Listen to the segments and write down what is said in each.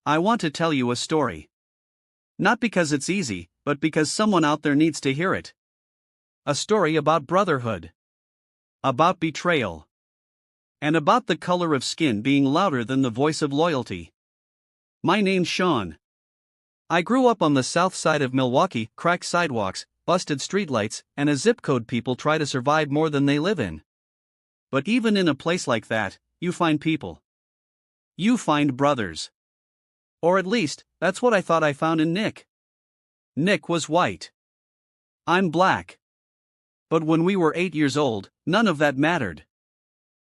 I want to tell you a story. Not because it's easy, but because someone out there needs to hear it. A story about brotherhood. About betrayal. And about the color of skin being louder than the voice of loyalty. My name's Sean. I grew up on the south side of Milwaukee, cracked sidewalks, busted streetlights, and a zip code people try to survive more than they live in. But even in a place like that, you find people. You find brothers. Or at least, that's what I thought I found in Nick. Nick was white. I'm black. But when we were 8 years old, none of that mattered.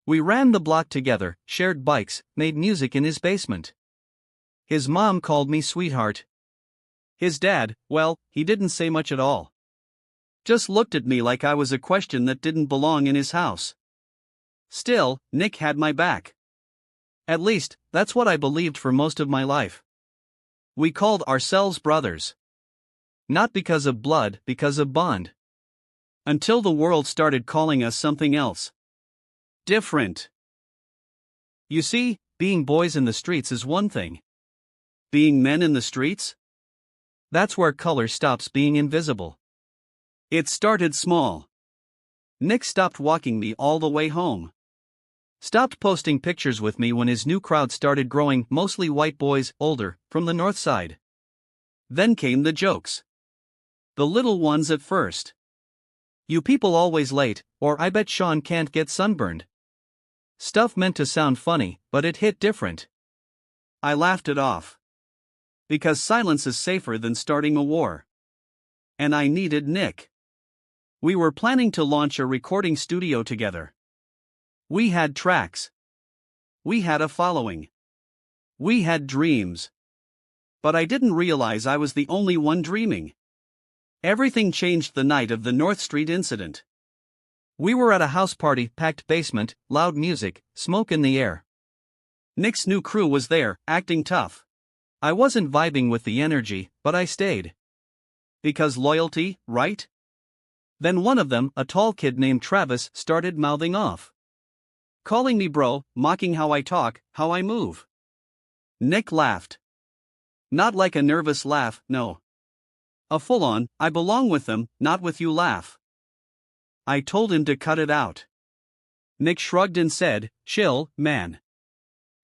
We ran the block together, shared bikes, made music in his basement. His mom called me sweetheart. His dad, well, he didn't say much at all. Just looked at me like I was a question that didn't belong in his house. Still, Nick had my back. At least, that's what I believed for most of my life. We called ourselves brothers. Not because of blood, because of bond. Until the world started calling us something else. Different. You see, being boys in the streets is one thing. Being men in the streets? That's where color stops being invisible. It started small. Nick stopped walking me all the way home. Stopped posting pictures with me when his new crowd started growing, mostly white boys, older, from the north side. Then came the jokes. The little ones at first. You people always late, or I bet Sean can't get sunburned. Stuff meant to sound funny, but it hit different. I laughed it off. Because silence is safer than starting a war. And I needed Nick. We were planning to launch a recording studio together. We had tracks. We had a following. We had dreams. But I didn't realize I was the only one dreaming. Everything changed the night of the North Street incident. We were at a house party, packed basement, loud music, smoke in the air. Nick's new crew was there, acting tough. I wasn't vibing with the energy, but I stayed. Because loyalty, right? Then one of them, a tall kid named Travis, started mouthing off. Calling me bro, mocking how I talk, how I move. Nick laughed. Not like a nervous laugh, no. A full-on, I belong with them, not with you laugh. I told him to cut it out. Nick shrugged and said, chill, man.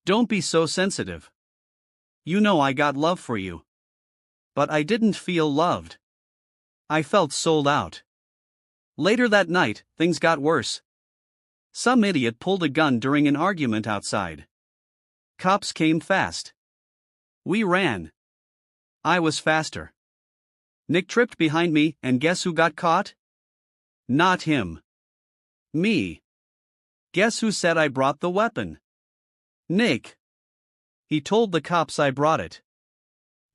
Don't be so sensitive. You know I got love for you. But I didn't feel loved. I felt sold out. Later that night, things got worse. Some idiot pulled a gun during an argument outside. Cops came fast. We ran. I was faster. Nick tripped behind me, and guess who got caught? Not him. Me. Guess who said I brought the weapon? Nick. He told the cops I brought it.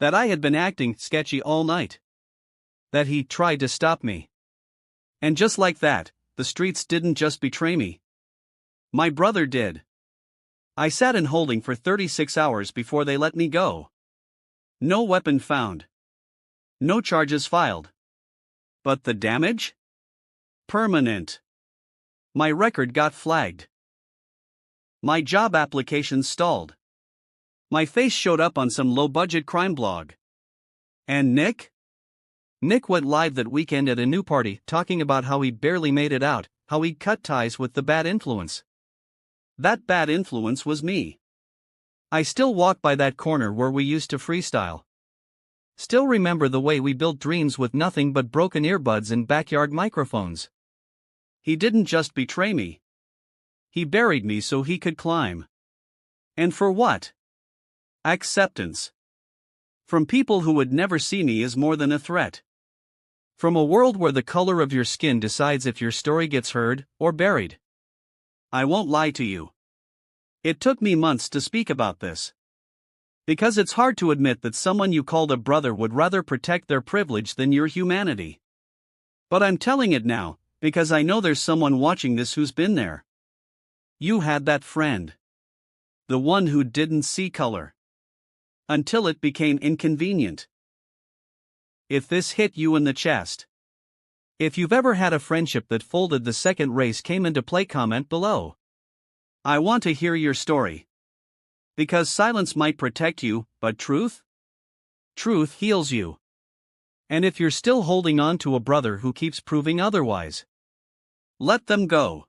That I had been acting sketchy all night. That he tried to stop me. And just like that, the streets didn't just betray me. My brother did. I sat in holding for 36 hours before they let me go. No weapon found. No charges filed. But the damage? Permanent. My record got flagged. My job application stalled. My face showed up on some low-budget crime blog. And Nick? Nick went live that weekend at a new party, talking about how he barely made it out, how he'd cut ties with the bad influence. That bad influence was me. I still walk by that corner where we used to freestyle. Still remember the way we built dreams with nothing but broken earbuds and backyard microphones. He didn't just betray me. He buried me so he could climb. And for what? Acceptance. From people who would never see me as more than a threat. From a world where the color of your skin decides if your story gets heard or buried. I won't lie to you. It took me months to speak about this. Because it's hard to admit that someone you called a brother would rather protect their privilege than your humanity. But I'm telling it now, because I know there's someone watching this who's been there. You had that friend. The one who didn't see color. Until it became inconvenient. If this hit you in the chest. If you've ever had a friendship that folded the second race came into play, comment below. I want to hear your story. Because silence might protect you, but truth? Truth heals you. And if you're still holding on to a brother who keeps proving otherwise, let them go.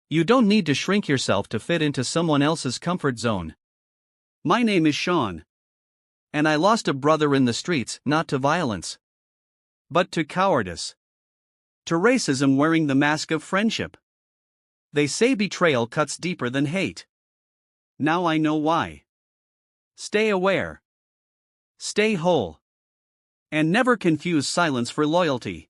You don't need to shrink yourself to fit into someone else's comfort zone. My name is Sean. And I lost a brother in the streets, not to violence, but to cowardice. To racism wearing the mask of friendship. They say betrayal cuts deeper than hate. Now I know why. Stay aware. Stay whole. And never confuse silence for loyalty.